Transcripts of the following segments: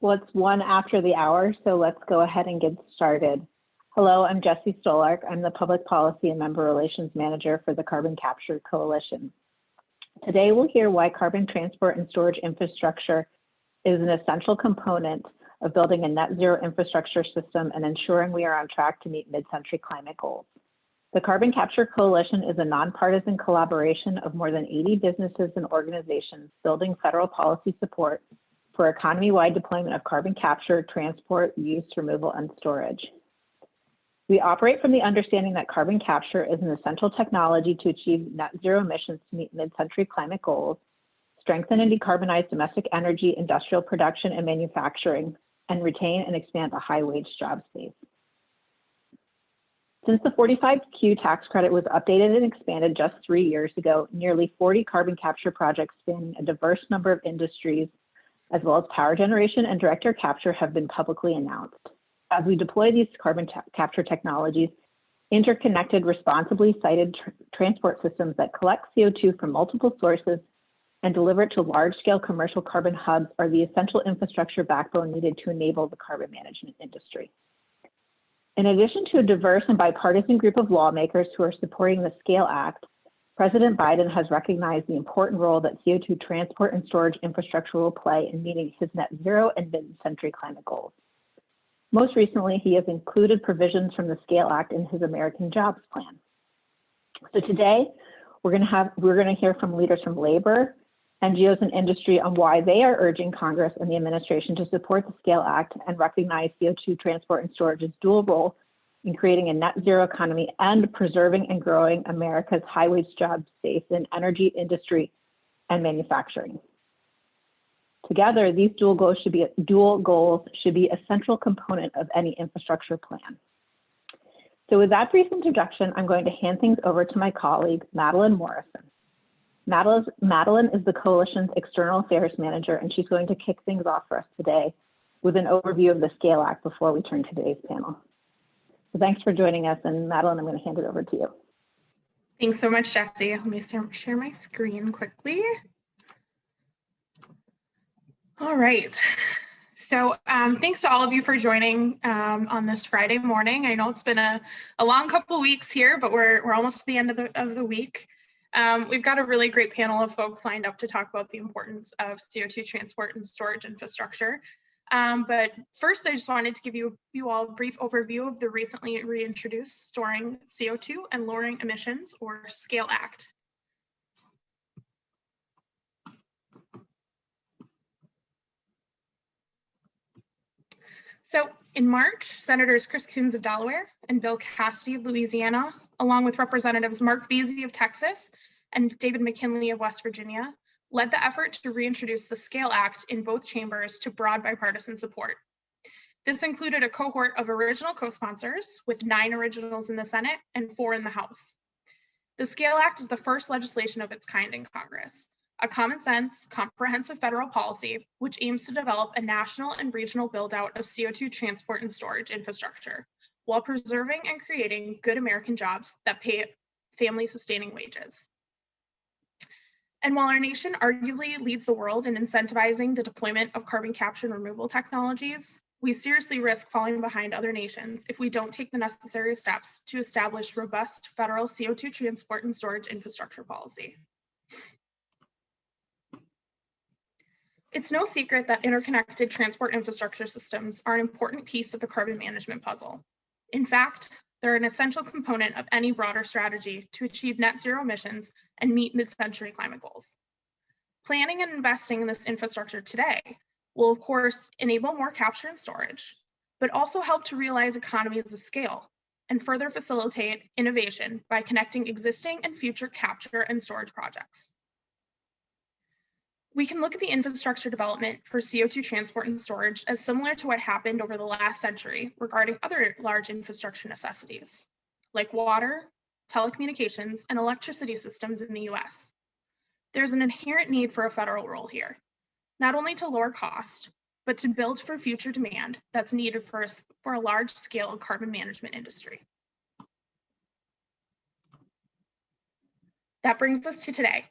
Well, it's 1 after the hour, so let's go ahead and get started. Hello, I'm Jessie Stolark. I'm the Public Policy and Member Relations Manager for the Carbon Capture Coalition. Today, we'll hear why carbon transport and storage infrastructure is an essential component of building a net zero infrastructure system and ensuring we are on track to meet mid-century climate goals. The Carbon Capture Coalition is a nonpartisan collaboration of more than 80 businesses and organizations building federal policy support for economy-wide deployment of carbon capture, transport, use, removal, and storage. We operate from the understanding that carbon capture is an essential technology to achieve net zero emissions to meet mid-century climate goals, strengthen and decarbonize domestic energy, industrial production, and manufacturing, and retain and expand a high-wage job space. Since the 45Q tax credit was updated and expanded just 3 years ago, nearly 40 carbon capture projects spanning a diverse number of industries, as well as power generation and direct air capture, have been publicly announced. As we deploy these carbon capture technologies, interconnected, responsibly sited transport systems that collect CO2 from multiple sources and deliver it to large-scale commercial carbon hubs are the essential infrastructure backbone needed to enable the carbon management industry. In addition to a diverse and bipartisan group of lawmakers who are supporting the Scale Act, President Biden has recognized the important role that CO2 transport and storage infrastructure will play in meeting his net zero and mid-century climate goals. Most recently, he has included provisions from the Scale Act in his American Jobs Plan. So today, we're going to hear from leaders from labor, NGOs, and industry on why they are urging Congress and the administration to support the Scale Act and recognize CO2 transport and storage's dual role in creating a net zero economy and preserving and growing America's high-wage job space in energy, industry, and manufacturing. Together, these dual goals should be a central component of any infrastructure plan. So with that brief introduction, I'm going to hand things over to my colleague, Madeline Morrison. Madeline is the Coalition's External Affairs Manager, and she's going to kick things off for us today with an overview of the Scale Act before we turn to today's panel. So thanks for joining us, and Madeline, I'm going to hand it over to you. Thanks so much, Jessie. Let me share my screen quickly. All right. So thanks to all of you for joining on this Friday morning. I know it's been a long couple of weeks here, but we're almost at the end of the week. We've got a really great panel of folks lined up to talk about the importance of CO2 transport and storage infrastructure. But first, I just wanted to give you all a brief overview of the recently reintroduced Storing CO2 and Lowering Emissions, or SCALE Act. So in March, Senators Chris Coons of Delaware and Bill Cassidy of Louisiana, along with Representatives Marc Veasey of Texas and David McKinley of West Virginia, led the effort to reintroduce the SCALE Act in both chambers to broad bipartisan support. This included a cohort of original co-sponsors, with 9 originals in the Senate and 4 in the House. The SCALE Act is the first legislation of its kind in Congress, a common sense, comprehensive federal policy which aims to develop a national and regional build-out of CO2 transport and storage infrastructure, while preserving and creating good American jobs that pay family-sustaining wages. And while our nation arguably leads the world in incentivizing the deployment of carbon capture and removal technologies, we seriously risk falling behind other nations if we don't take the necessary steps to establish robust federal CO2 transport and storage infrastructure policy. It's no secret that interconnected transport infrastructure systems are an important piece of the carbon management puzzle. In fact, they're an essential component of any broader strategy to achieve net zero emissions and meet mid-century climate goals. Planning and investing in this infrastructure today will, of course, enable more capture and storage, but also help to realize economies of scale and further facilitate innovation by connecting existing and future capture and storage projects. We can look at the infrastructure development for CO2 transport and storage as similar to what happened over the last century regarding other large infrastructure necessities, like water, telecommunications, and electricity systems in the US. There's an inherent need for a federal role here, not only to lower cost, but to build for future demand that's needed for a large-scale carbon management industry. That brings us to today.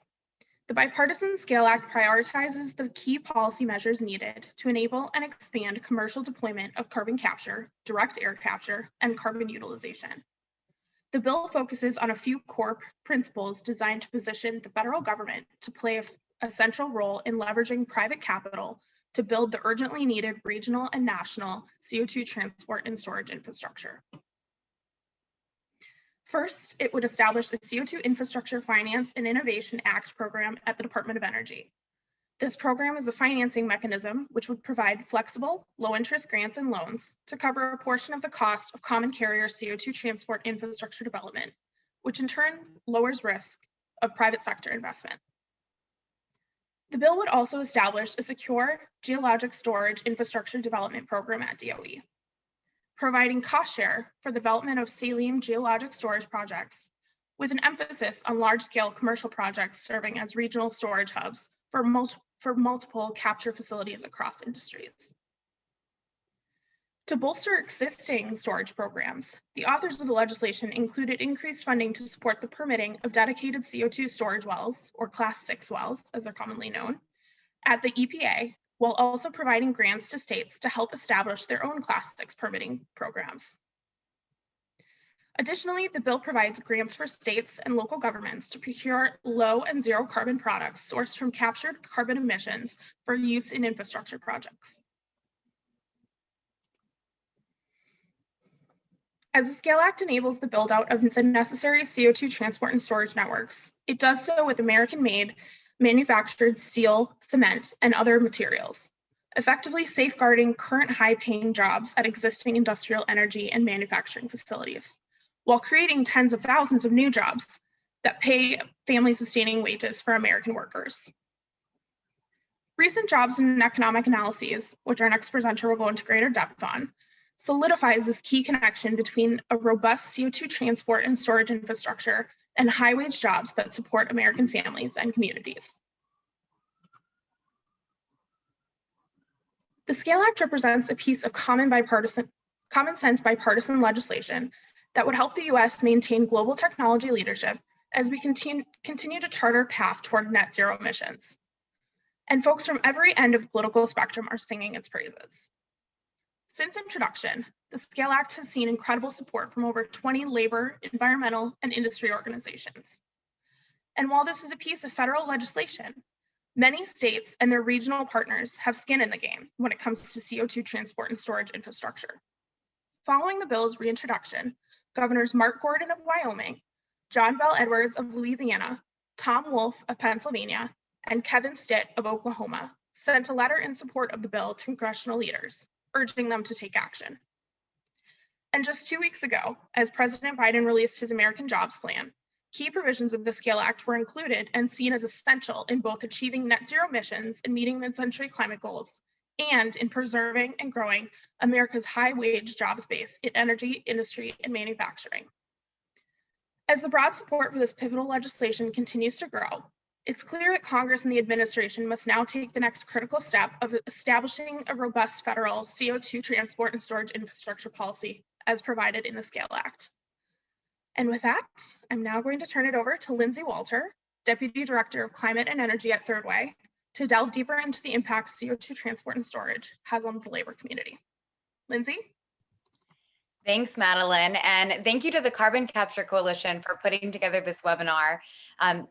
The Bipartisan Scale Act prioritizes the key policy measures needed to enable and expand commercial deployment of carbon capture, direct air capture, and carbon utilization. The bill focuses on a few core principles designed to position the federal government to play a central role in leveraging private capital to build the urgently needed regional and national CO2 transport and storage infrastructure. First, it would establish the CO2 Infrastructure Finance and Innovation Act program at the Department of Energy. This program is a financing mechanism which would provide flexible, low-interest grants and loans to cover a portion of the cost of common carrier CO2 transport infrastructure development, which in turn lowers risk of private sector investment. The bill would also establish a secure geologic storage infrastructure development program at DOE, providing cost share for the development of saline geologic storage projects, with an emphasis on large-scale commercial projects serving as regional storage hubs for multiple capture facilities across industries. To bolster existing storage programs, the authors of the legislation included increased funding to support the permitting of dedicated CO2 storage wells, or Class 6 wells, as they're commonly known, at the EPA, while also providing grants to states to help establish their own Class 6 permitting programs. Additionally, the bill provides grants for states and local governments to procure low and zero carbon products sourced from captured carbon emissions for use in infrastructure projects. As the Scale Act enables the build out of the necessary CO2 transport and storage networks, it does so with American-made, manufactured steel, cement, and other materials, effectively safeguarding current high-paying jobs at existing industrial energy and manufacturing facilities, while creating tens of thousands of new jobs that pay family-sustaining wages for American workers. Recent jobs and economic analyses, which our next presenter will go into greater depth on, solidifies this key connection between a robust CO2 transport and storage infrastructure and high-wage jobs that support American families and communities. The Scale Act represents a piece of common sense bipartisan legislation that would help the U.S. maintain global technology leadership as we continue to chart our path toward net zero emissions. And folks from every end of the political spectrum are singing its praises. Since introduction, the Scale Act has seen incredible support from over 20 labor, environmental, and industry organizations. And while this is a piece of federal legislation, many states and their regional partners have skin in the game when it comes to CO2 transport and storage infrastructure. Following the bill's reintroduction, Governors Mark Gordon of Wyoming, John Bel Edwards of Louisiana, Tom Wolf of Pennsylvania, and Kevin Stitt of Oklahoma sent a letter in support of the bill to congressional leaders, urging them to take action. And just 2 weeks ago, as President Biden released his American Jobs Plan, key provisions of the Scale Act were included and seen as essential in both achieving net zero emissions and meeting mid-century climate goals, and in preserving and growing America's high-wage jobs base in energy, industry, and manufacturing. As the broad support for this pivotal legislation continues to grow, it's clear that Congress and the administration must now take the next critical step of establishing a robust federal CO2 transport and storage infrastructure policy as provided in the Scale Act. And with that, I'm now going to turn it over to Lindsay Walter, Deputy Director of Climate and Energy at Third Way, to delve deeper into the impact CO2 transport and storage has on the labor community. Lindsay? Thanks, Madeline, and thank you to the Carbon Capture Coalition for putting together this webinar.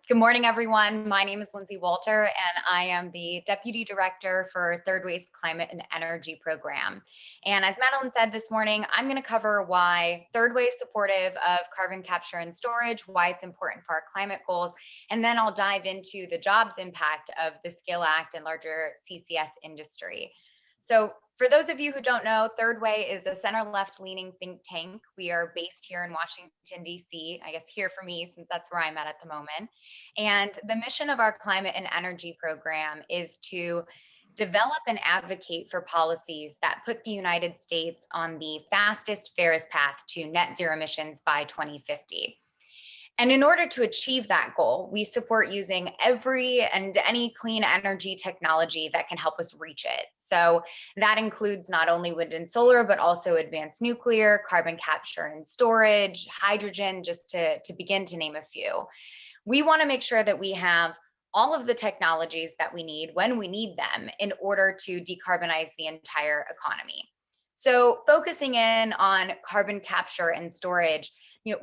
Good morning, everyone. My name is Lindsay Walter, and I am the Deputy Director for Third Way's Climate and Energy Program. And as Madeline said this morning, I'm going to cover why Third Way is supportive of carbon capture and storage, why it's important for our climate goals, and then I'll dive into the jobs impact of the Scale Act and larger CCS industry. So for those of you who don't know, Third Way is a center-left leaning think tank. We are based here in Washington, D.C., I guess here for me, since that's where I'm at the moment. And the mission of our climate and energy program is to develop and advocate for policies that put the United States on the fastest, fairest path to net zero emissions by 2050. And in order to achieve that goal, we support using every and any clean energy technology that can help us reach it. So that includes not only wind and solar, but also advanced nuclear, carbon capture and storage, hydrogen, just to begin to name a few. We want to make sure that we have all of the technologies that we need when we need them in order to decarbonize the entire economy. So focusing in on carbon capture and storage,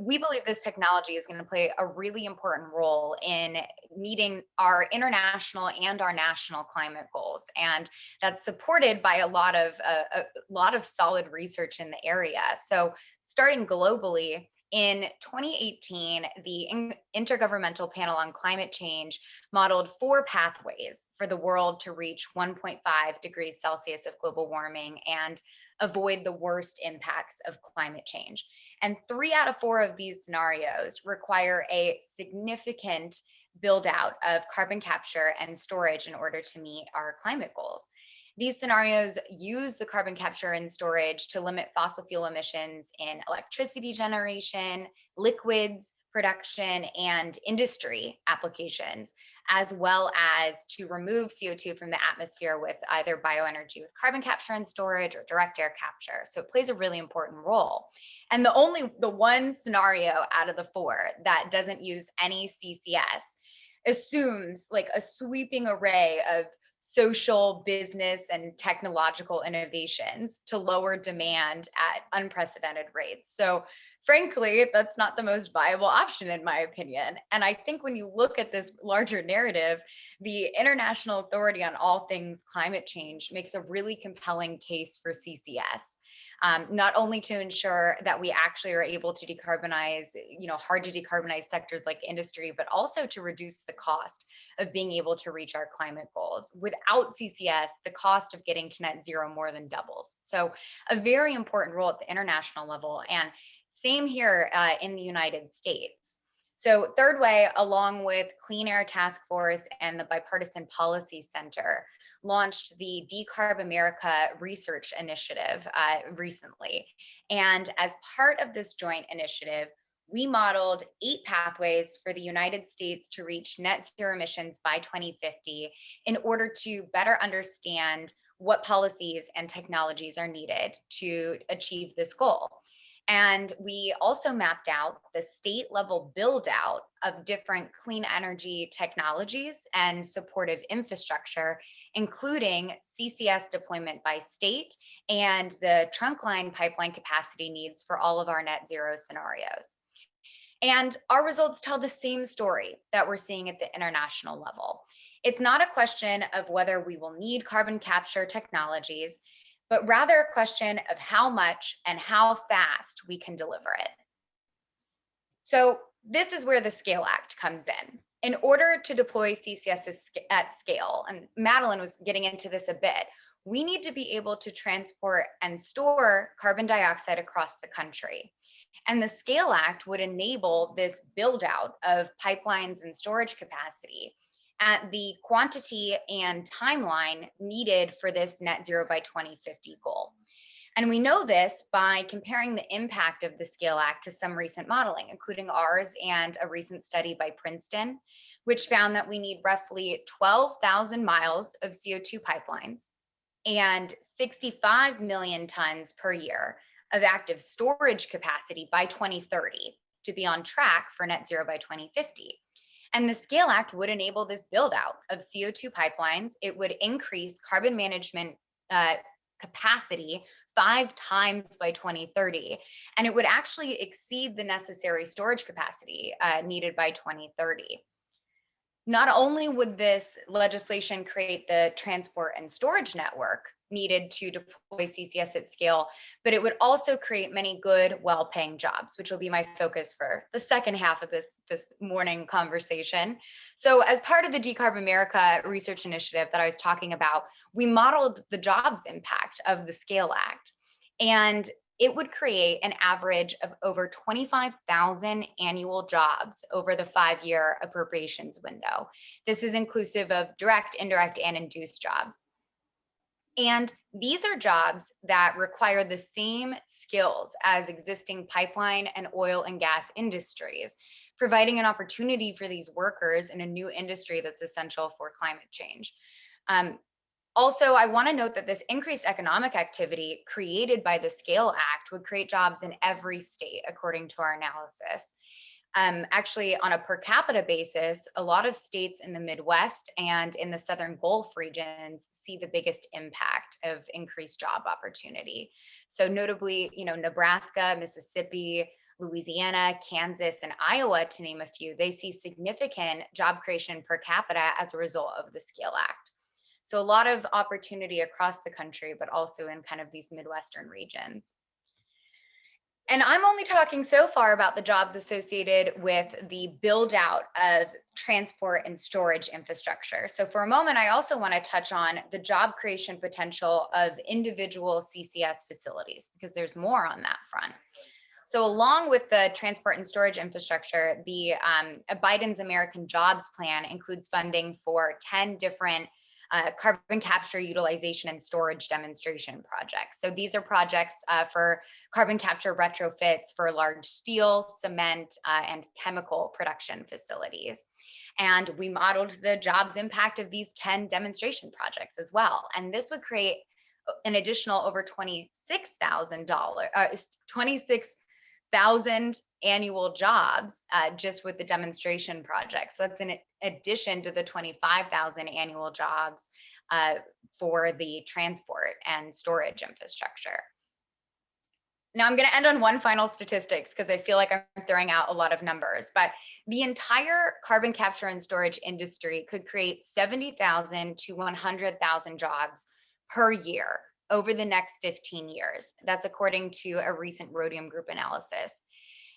we believe this technology is going to play a really important role in meeting our international and our national climate goals, and that's supported by a lot of solid research in the area. So starting globally, in 2018, the Intergovernmental Panel on Climate Change modeled 4 pathways for the world to reach 1.5 degrees Celsius of global warming and avoid the worst impacts of climate change. And 3 out of 4 of these scenarios require a significant build out of carbon capture and storage in order to meet our climate goals. These scenarios use the carbon capture and storage to limit fossil fuel emissions in electricity generation, liquids production, and industry applications, as well as to remove CO2 from the atmosphere with either bioenergy with carbon capture and storage or direct air capture. So it plays a really important role. And the one scenario out of the 4 that doesn't use any CCS assumes like a sweeping array of social, business, and technological innovations to lower demand at unprecedented rates. So frankly, that's not the most viable option in my opinion. And I think when you look at this larger narrative, the International Authority on All Things Climate Change makes a really compelling case for CCS. Not only to ensure that we actually are able to decarbonize, hard to decarbonize sectors like industry, but also to reduce the cost of being able to reach our climate goals. Without CCS, the cost of getting to net zero more than doubles. So a very important role at the international level, and same here in the United States. So Third Way, along with Clean Air Task Force and the Bipartisan Policy Center, launched the Decarb America Research Initiative recently. And as part of this joint initiative, we modeled 8 pathways for the United States to reach net zero emissions by 2050 in order to better understand what policies and technologies are needed to achieve this goal. And we also mapped out the state level build out of different clean energy technologies and supportive infrastructure, including CCS deployment by state and the trunk line pipeline capacity needs for all of our net zero scenarios. And our results tell the same story that we're seeing at the international level. It's not a question of whether we will need carbon capture technologies, but rather a question of how much and how fast we can deliver it. So this is where the Scale Act comes in. In order to deploy CCS at scale, and Madeline was getting into this a bit, we need to be able to transport and store carbon dioxide across the country. And the Scale Act would enable this build out of pipelines and storage capacity at the quantity and timeline needed for this net zero by 2050 goal. And we know this by comparing the impact of the Scale Act to some recent modeling, including ours and a recent study by Princeton, which found that we need roughly 12,000 miles of CO2 pipelines and 65 million tons per year of active storage capacity by 2030 to be on track for net zero by 2050. And the Scale Act would enable this build out of CO2 pipelines. It would increase carbon management capacity 5 times by 2030. And it would actually exceed the necessary storage capacity needed by 2030. Not only would this legislation create the transport and storage network needed to deploy CCS at scale, but it would also create many good, well-paying jobs, which will be my focus for the second half of this morning conversation. So as part of the Decarb America Research Initiative that I was talking about, we modeled the jobs impact of the Scale Act, and it would create an average of over 25,000 annual jobs over the 5-year appropriations window. This is inclusive of direct, indirect, and induced jobs. And these are jobs that require the same skills as existing pipeline and oil and gas industries, providing an opportunity for these workers in a new industry that's essential for climate change. Also, I want to note that this increased economic activity created by the Scale Act would create jobs in every state, according to our analysis. Actually, on a per capita basis, a lot of states in the Midwest and in the Southern Gulf regions see the biggest impact of increased job opportunity. So notably, Nebraska, Mississippi, Louisiana, Kansas, and Iowa, to name a few, they see significant job creation per capita as a result of the Scale Act. So a lot of opportunity across the country, but also in kind of these Midwestern regions. And I'm only talking so far about the jobs associated with the build out of transport and storage infrastructure. So for a moment, I also want to touch on the job creation potential of individual CCS facilities, because there's more on that front. So along with the transport and storage infrastructure, the Biden's American Jobs Plan includes funding for 10 different carbon capture, utilization, and storage demonstration projects. So these are projects for carbon capture retrofits for large steel, cement, and chemical production facilities. And we modeled the jobs impact of these 10 demonstration projects as well. And this would create an additional over $26,000 annual jobs just with the demonstration project. So that's in addition to the 25,000 annual jobs for the transport and storage infrastructure. Now I'm going to end on one final statistics because I feel like I'm throwing out a lot of numbers, but the entire carbon capture and storage industry could create 70,000 to 100,000 jobs per year over the next 15 years. That's according to a recent Rhodium Group analysis.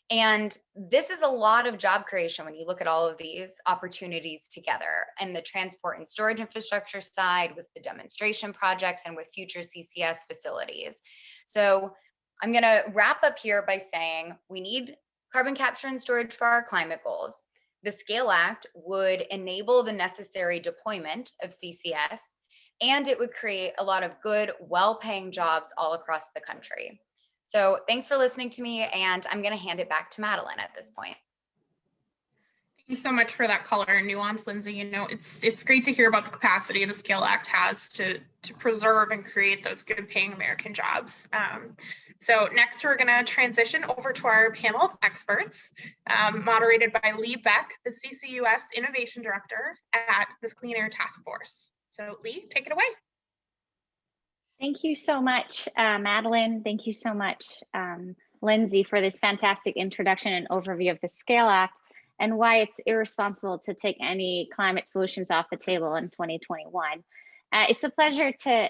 And this is a lot of job creation when you look at all of these opportunities together, and the transport and storage infrastructure side with the demonstration projects and with future CCS facilities. So I'm going to wrap up here by saying we need carbon capture and storage for our climate goals. The Scale Act would enable the necessary deployment of CCS, and it would create a lot of good, well-paying jobs all across the country. So thanks for listening to me, and I'm going to hand it back to Madeline at this point. Thanks so much for that color and nuance, Lindsay. It's great to hear about the capacity the Scale Act has to preserve and create those good-paying American jobs. So next, we're going to transition over to our panel of experts, moderated by Lee Beck, the CCUS Innovation Director at the Clean Air Task Force. So Lee, take it away. Thank you so much, Madeline. Thank you so much, Lindsay, for this fantastic introduction and overview of the Scale Act and why it's irresponsible to take any climate solutions off the table in 2021. It's a pleasure to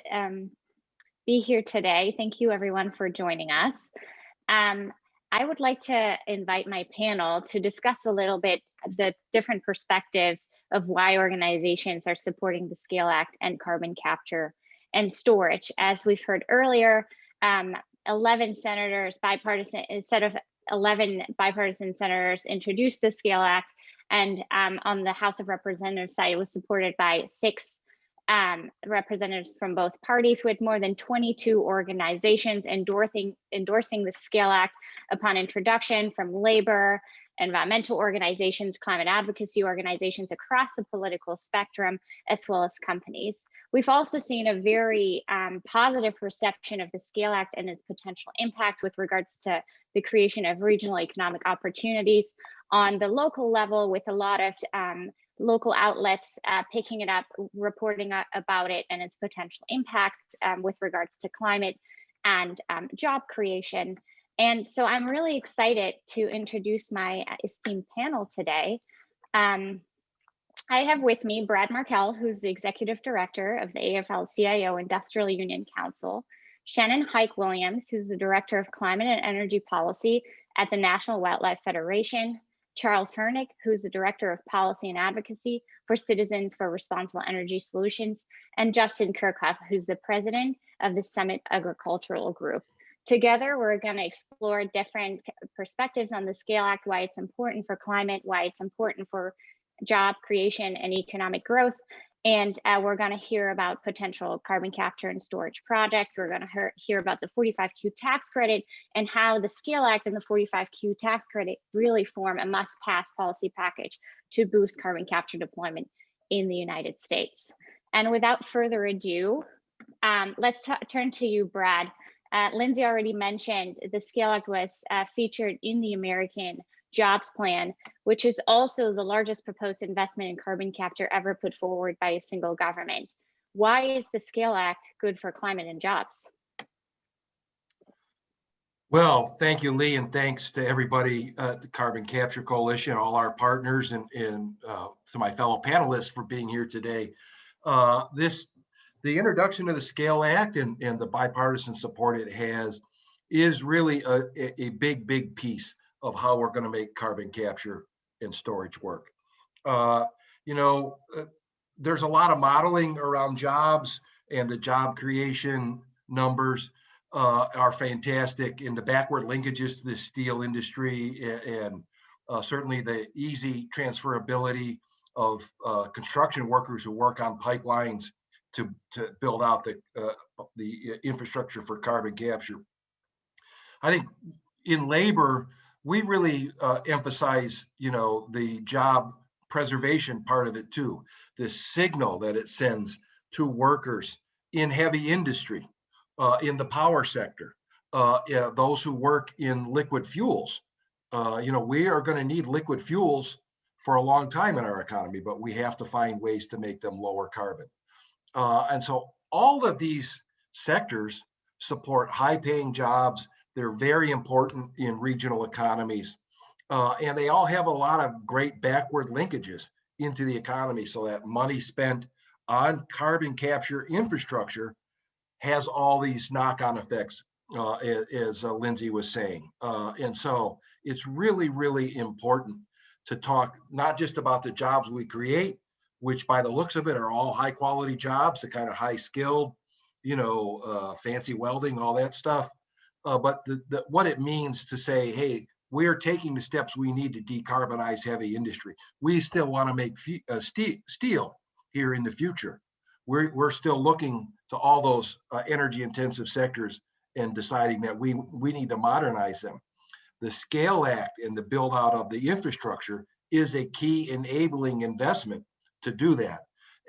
be here today. Thank you, everyone, for joining us. I would like to invite my panel to discuss a little bit the different perspectives of why organizations are supporting the Scale Act and carbon capture and storage. As we've heard earlier, 11 senators, instead of 11 bipartisan senators introduced the Scale Act, and on the House of Representatives side, it was supported by 6 representatives from both parties, with more than 22 organizations endorsing the Scale Act upon introduction, from labor, environmental organizations, climate advocacy organizations across the political spectrum, as well as companies. We've also seen a very positive perception of the Scale Act and its potential impact with regards to the creation of regional economic opportunities on the local level, with a lot of local outlets picking it up, reporting about it and its potential impact with regards to climate and job creation. And so I'm really excited to introduce my esteemed panel today. I have with me Brad Markell, who's the Executive Director of the AFL-CIO Industrial Union Council, Shannon Hike-Williams, who's the Director of Climate and Energy Policy at the National Wildlife Federation, Charles Hernick, who's the Director of Policy and Advocacy for Citizens for Responsible Energy Solutions, and Justin Kirchhoff, who's the President of the Summit Agricultural Group. Together, we're going to explore different perspectives on the Scale Act, why it's important for climate, why it's important for job creation and economic growth. And we're going to hear about potential carbon capture and storage projects. We're going to hear about the 45Q tax credit and how the Scale Act and the 45Q tax credit really form a must-pass policy package to boost carbon capture deployment in the United States. And without further ado, let's turn to you, Brad. Lindsay already mentioned the Scale Act was featured in the American Jobs Plan, which is also the largest proposed investment in carbon capture ever put forward by a single government. Why is the SCALE Act good for climate and jobs? Well, thank you, Lee, and thanks to everybody at the Carbon Capture Coalition, all our partners, and to my fellow panelists for being here today. The introduction of the SCALE Act and the bipartisan support it has is really a big piece of how we're going to make carbon capture and storage work. There's a lot of modeling around jobs, and the job creation numbers are fantastic in the backward linkages to the steel industry, and certainly the easy transferability of construction workers who work on pipelines to build out the infrastructure for carbon capture. I think in labor, we really emphasize, the job preservation part of it too, the signal that it sends to workers in heavy industry, in the power sector, those who work in liquid fuels. We are going to need liquid fuels for a long time in our economy, but we have to find ways to make them lower carbon. And so all of these sectors support high-paying jobs. They're very important in regional economies, and they all have a lot of great backward linkages into the economy, so that money spent on carbon capture infrastructure has all these knock-on effects, as Lindsay was saying. And so it's really important to talk not just about the jobs we create, which by the looks of it are all high-quality jobs, the kind of high-skilled, fancy welding, all that stuff, but what it means to say, hey, we are taking the steps we need to decarbonize heavy industry. We still want to make steel here in the future. We're still looking to all those energy-intensive sectors and deciding that we need to modernize them. The SCALE Act and the build out of the infrastructure is a key enabling investment to do that.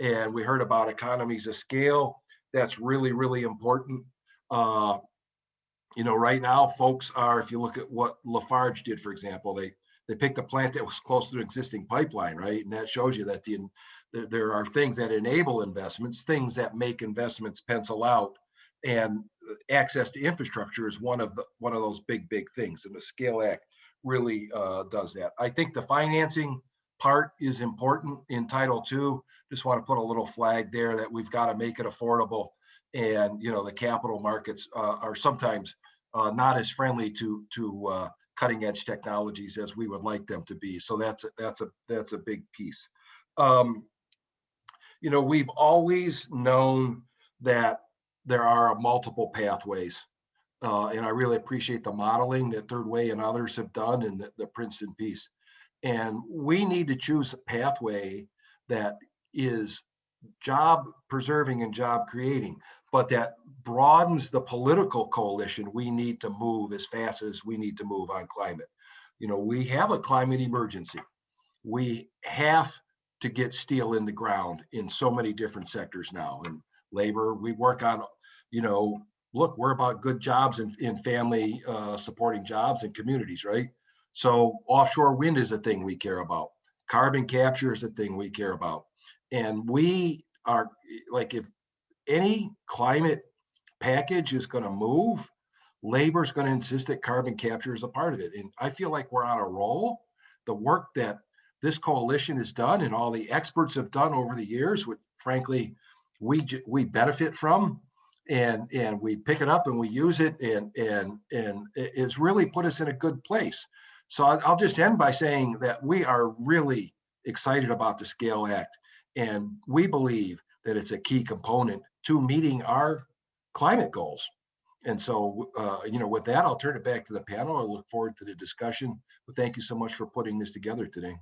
And we heard about economies of scale. That's really important. Right now, folks are, if you look at what Lafarge did, for example, they picked a plant that was close to an existing pipeline, right? And that shows you that there are things that enable investments, things that make investments pencil out, and access to infrastructure is one of those big things. And the SCALE Act really does that. I think the financing part is important in Title II. Just want to put a little flag there that we've got to make it affordable. And the capital markets are sometimes not as friendly to cutting edge technologies as we would like them to be. So that's a big piece. We've always known that there are multiple pathways, and I really appreciate the modeling that Third Way and others have done in the Princeton piece. And we need to choose a pathway that is job preserving and job creating, but that broadens the political coalition we need to move as fast as we need to move on climate. We have a climate emergency. We have to get steel in the ground in so many different sectors now. And labor, we work on, look, we're about good jobs and family supporting jobs and communities, right? So offshore wind is a thing we care about. Carbon capture is a thing we care about. And we are like, if any climate package is going to move, labor is going to insist that carbon capture is a part of it. And I feel like we're on a roll. The work that this coalition has done and all the experts have done over the years, which frankly, we benefit from, and we pick it up and we use it, and it's really put us in a good place. So I'll just end by saying that we are really excited about the SCALE Act, and we believe that it's a key component to meeting our climate goals. And so, with that, I'll turn it back to the panel. I look forward to the discussion. But thank you so much for putting this together today.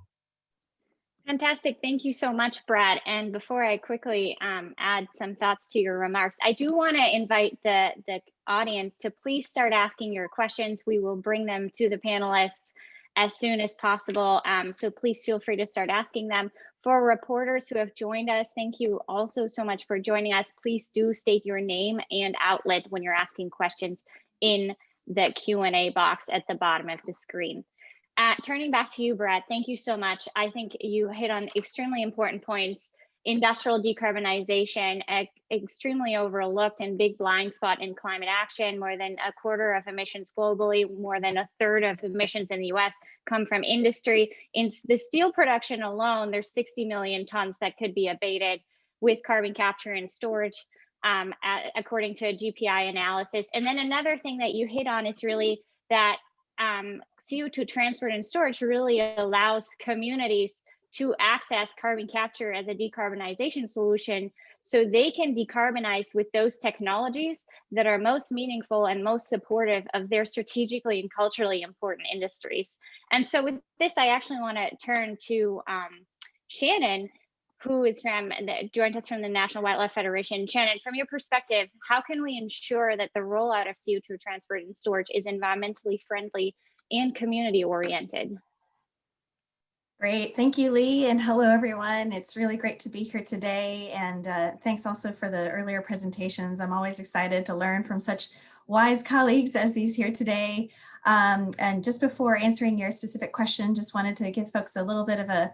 Fantastic. Thank you so much, Brad. And before I quickly add some thoughts to your remarks, I do want to invite the audience to please start asking your questions. We will bring them to the panelists as soon as possible. So please feel free to start asking them. For reporters who have joined us, thank you also so much for joining us. Please do state your name and outlet when you're asking questions in the Q&A box at the bottom of the screen. Turning back to you, Brett, thank you so much. I think you hit on extremely important points. Industrial decarbonization, extremely overlooked and big blind spot in climate action. More than a quarter of emissions globally, more than a third of emissions in the US come from industry. In the steel production alone, there's 60 million tons that could be abated with carbon capture and storage, according to a GPI analysis. And then another thing that you hit on is really that CO2 transport and storage really allows communities to access carbon capture as a decarbonization solution, so they can decarbonize with those technologies that are most meaningful and most supportive of their strategically and culturally important industries. And so with this, I actually want to turn to Shannon, who is joined us from the National Wildlife Federation. Shannon, from your perspective, how can we ensure that the rollout of CO2 transport and storage is environmentally friendly and community oriented? Great, thank you, Lee, and hello everyone. It's really great to be here today, and thanks also for the earlier presentations. I'm always excited to learn from such wise colleagues as these here today. And just before answering your specific question, just wanted to give folks a little bit of a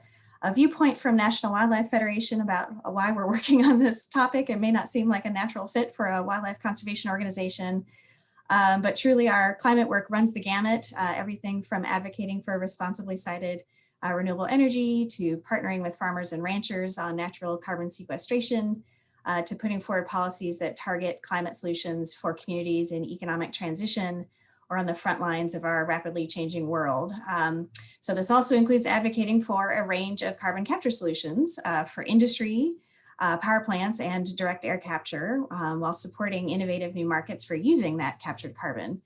viewpoint from National Wildlife Federation about why we're working on this topic. It may not seem like a natural fit for a wildlife conservation organization, but truly our climate work runs the gamut, everything from advocating for responsibly sited renewable energy to partnering with farmers and ranchers on natural carbon sequestration, to putting forward policies that target climate solutions for communities in economic transition or on the front lines of our rapidly changing world. So this also includes advocating for a range of carbon capture solutions for industry, power plants, and direct air capture, while supporting innovative new markets for using that captured carbon.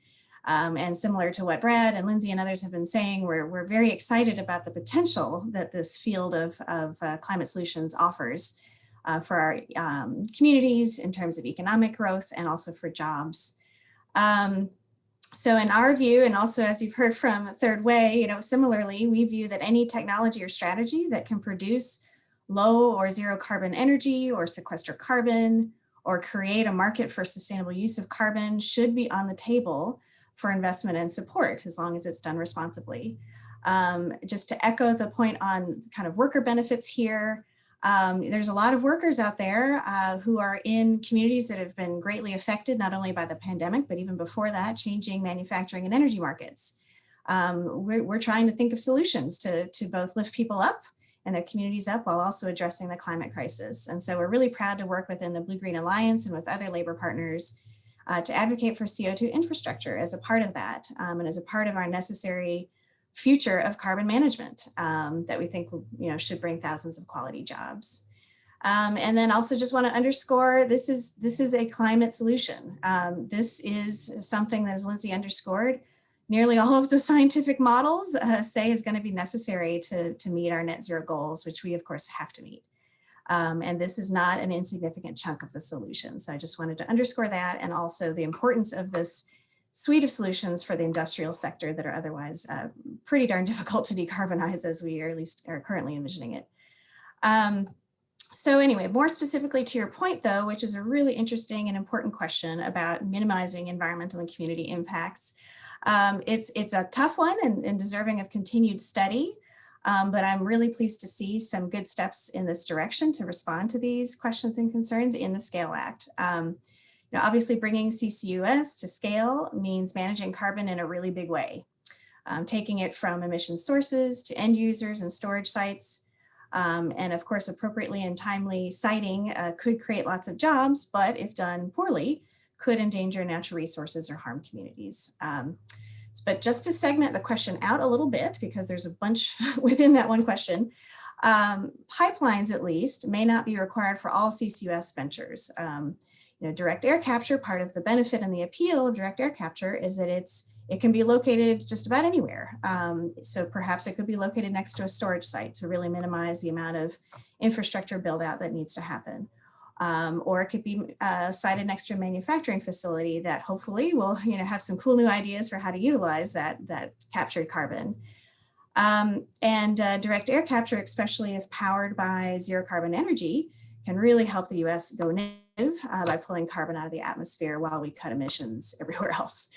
And similar to what Brad and Lindsay and others have been saying, we're very excited about the potential that this field of climate solutions offers for our communities in terms of economic growth and also for jobs. So in our view, and also as you've heard from Third Way, similarly, we view that any technology or strategy that can produce low or zero carbon energy or sequester carbon or create a market for sustainable use of carbon should be on the table for investment and support, as long as it's done responsibly. Just to echo the point on kind of worker benefits here, there's a lot of workers out there who are in communities that have been greatly affected, not only by the pandemic, but even before that, changing manufacturing and energy markets. We're trying to think of solutions to both lift people up and their communities up while also addressing the climate crisis. And so we're really proud to work within the Blue-Green Alliance and with other labor partners to advocate for CO2 infrastructure as a part of that, and as a part of our necessary future of carbon management that we think will, should bring thousands of quality jobs. And then also just want to underscore, this is a climate solution. This is something that, as Lindsay underscored, nearly all of the scientific models say is going to be necessary to meet our net zero goals, which we of course have to meet. And this is not an insignificant chunk of the solution. So I just wanted to underscore that, and also the importance of this suite of solutions for the industrial sector that are otherwise pretty darn difficult to decarbonize, as we are at least are currently envisioning it. So anyway, more specifically to your point though, which is a really interesting and important question about minimizing environmental and community impacts. It's a tough one and deserving of continued study. But I'm really pleased to see some good steps in this direction to respond to these questions and concerns in the SCALE Act. Obviously bringing CCUS to scale means managing carbon in a really big way, taking it from emission sources to end users and storage sites. And of course, appropriately and timely siting could create lots of jobs, but if done poorly, could endanger natural resources or harm communities. But just to segment the question out a little bit, because there's a bunch within that one question, pipelines at least may not be required for all CCUS ventures. Direct air capture, part of the benefit and the appeal of direct air capture is that it can be located just about anywhere. So perhaps it could be located next to a storage site to really minimize the amount of infrastructure build out that needs to happen. Or it could be sited next to a manufacturing facility that hopefully will have some cool new ideas for how to utilize that captured carbon. And direct air capture, especially if powered by zero carbon energy, can really help the US go by pulling carbon out of the atmosphere while we cut emissions everywhere else.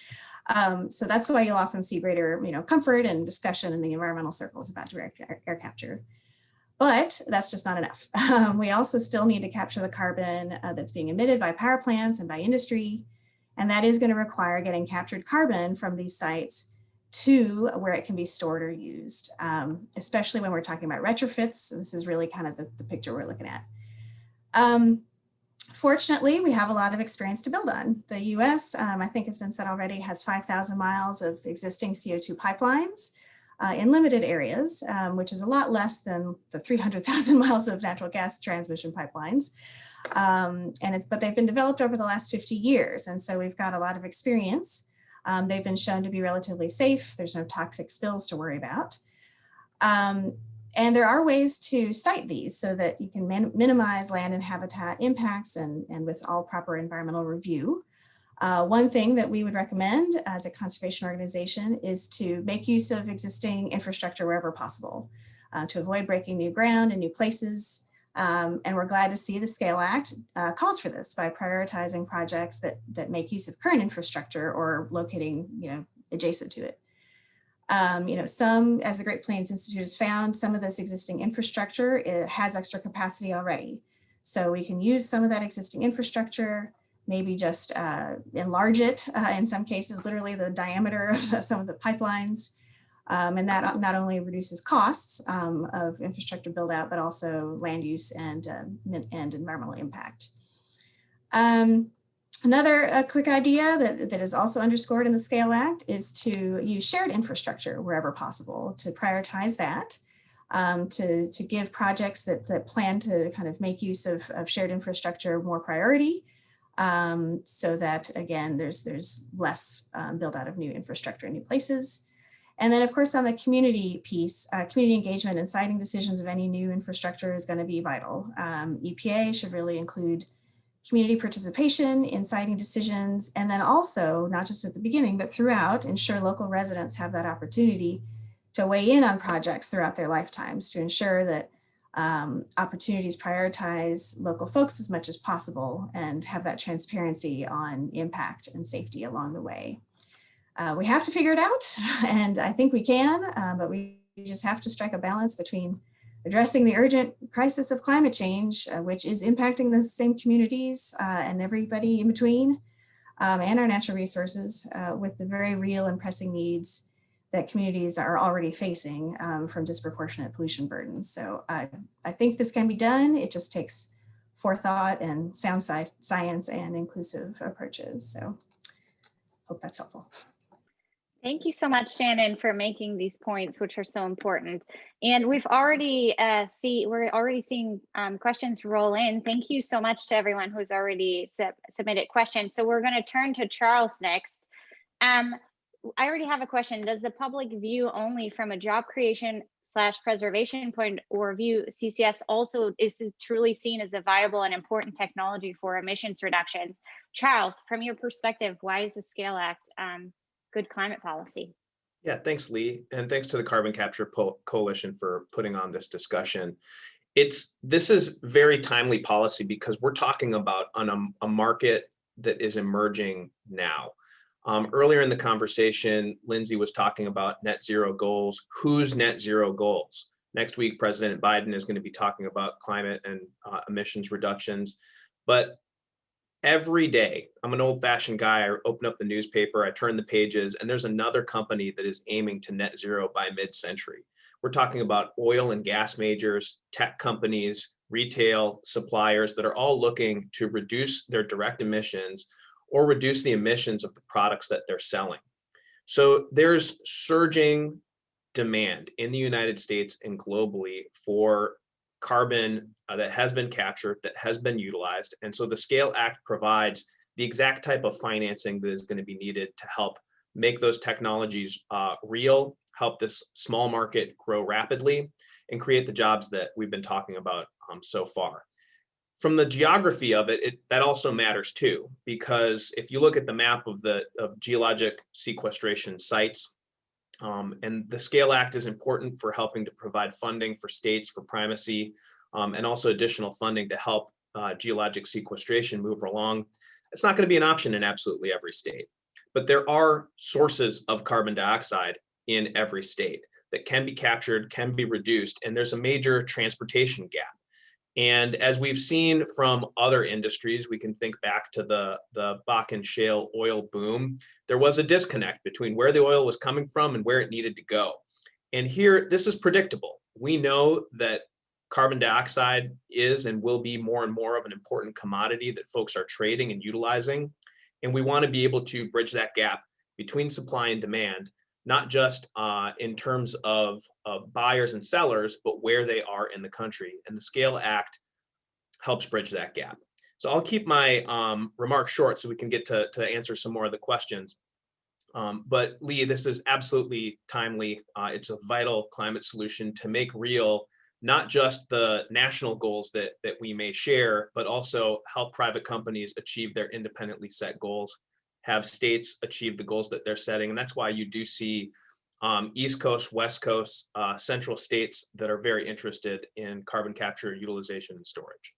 So that's why you'll often see greater comfort and discussion in the environmental circles about direct air capture. But that's just not enough. We also still need to capture the carbon that's being emitted by power plants and by industry. And that is going to require getting captured carbon from these sites to where it can be stored or used, especially when we're talking about retrofits. So this is really kind of the picture we're looking at. Fortunately, we have a lot of experience to build on. The US, I think has been said already, has 5,000 miles of existing CO2 pipelines in limited areas, which is a lot less than the 300,000 miles of natural gas transmission pipelines. But they've been developed over the last 50 years. And so we've got a lot of experience. They've been shown to be relatively safe. There's no toxic spills to worry about. And there are ways to site these so that you can minimize land and habitat impacts and with all proper environmental review. One thing that we would recommend as a conservation organization is to make use of existing infrastructure wherever possible to avoid breaking new ground in new places. And we're glad to see the Scale Act calls for this by prioritizing projects that make use of current infrastructure or locating adjacent to it. Some, as the Great Plains Institute has found, some of this existing infrastructure, it has extra capacity already. So we can use some of that existing infrastructure, maybe just enlarge it, in some cases, literally the diameter of some of the pipelines. And that not only reduces costs of infrastructure build out, but also land use and environmental impact. Another quick idea that is also underscored in the Scale Act is to use shared infrastructure wherever possible, to prioritize that, to give projects that plan to kind of make use of shared infrastructure more priority, so that, again, there's less build out of new infrastructure in new places. And then, of course, on the community piece, community engagement and siting decisions of any new infrastructure is going to be vital. EPA should really include community participation in siting decisions, and then also, not just at the beginning, but throughout, ensure local residents have that opportunity to weigh in on projects throughout their lifetimes to ensure that opportunities prioritize local folks as much as possible and have that transparency on impact and safety along the way. We have to figure it out, and I think we can, but we just have to strike a balance between addressing the urgent crisis of climate change, which is impacting the same communities and everybody in between, and our natural resources, with the very real and pressing needs that communities are already facing from disproportionate pollution burdens. So I think this can be done. It just takes forethought and sound science and inclusive approaches. So hope that's helpful. Thank you so much, Shannon, for making these points, which are so important. And we've already we're already seeing questions roll in. Thank you so much to everyone who's already submitted questions. So we're going to turn to Charles next. I already have a question. Does the public view only from a job creation / preservation point or view CCS also is truly seen as a viable and important technology for emissions reductions? Charles, from your perspective, why is the Scale Act good climate policy? Yeah, thanks, Lee. And thanks to the Carbon Capture Coalition for putting on this discussion. This is very timely policy because we're talking about a market that is emerging now. Earlier in the conversation, Lindsay was talking about net zero goals. Whose net zero goals? Next week, President Biden is going to be talking about climate and emissions reductions. But every day, I'm an old-fashioned guy. I open up the newspaper, I turn the pages, and there's another company that is aiming to net zero by mid-century. We're talking about oil and gas majors, tech companies, retail suppliers that are all looking to reduce their direct emissions or reduce the emissions of the products that they're selling. So there's surging demand in the United States and globally for carbon that has been captured, that has been utilized. And so the Scale Act provides the exact type of financing that is going to be needed to help make those technologies real, help this small market grow rapidly, and create the jobs that we've been talking about so far. From the geography of it, that also matters too, because if you look at the map of geologic sequestration sites, and the Scale Act is important for helping to provide funding for states for primacy, and also additional funding to help geologic sequestration move along, it's not going to be an option in absolutely every state. But there are sources of carbon dioxide in every state that can be captured, can be reduced, and there's a major transportation gap. And as we've seen from other industries, we can think back to the Bakken shale oil boom. There was a disconnect between where the oil was coming from and where it needed to go. And here, this is predictable. We know that carbon dioxide is and will be more and more of an important commodity that folks are trading and utilizing. And we want to be able to bridge that gap between supply and demand, not just in terms of buyers and sellers, but where they are in the country. And the Scale Act helps bridge that gap. So I'll keep my remarks short so we can get to answer some more of the questions. But Lee, this is absolutely timely. It's a vital climate solution to make real not just the national goals that we may share, but also help private companies achieve their independently set goals, have states achieve the goals that they're setting. And that's why you do see East Coast, West Coast, central states that are very interested in carbon capture, utilization, and storage.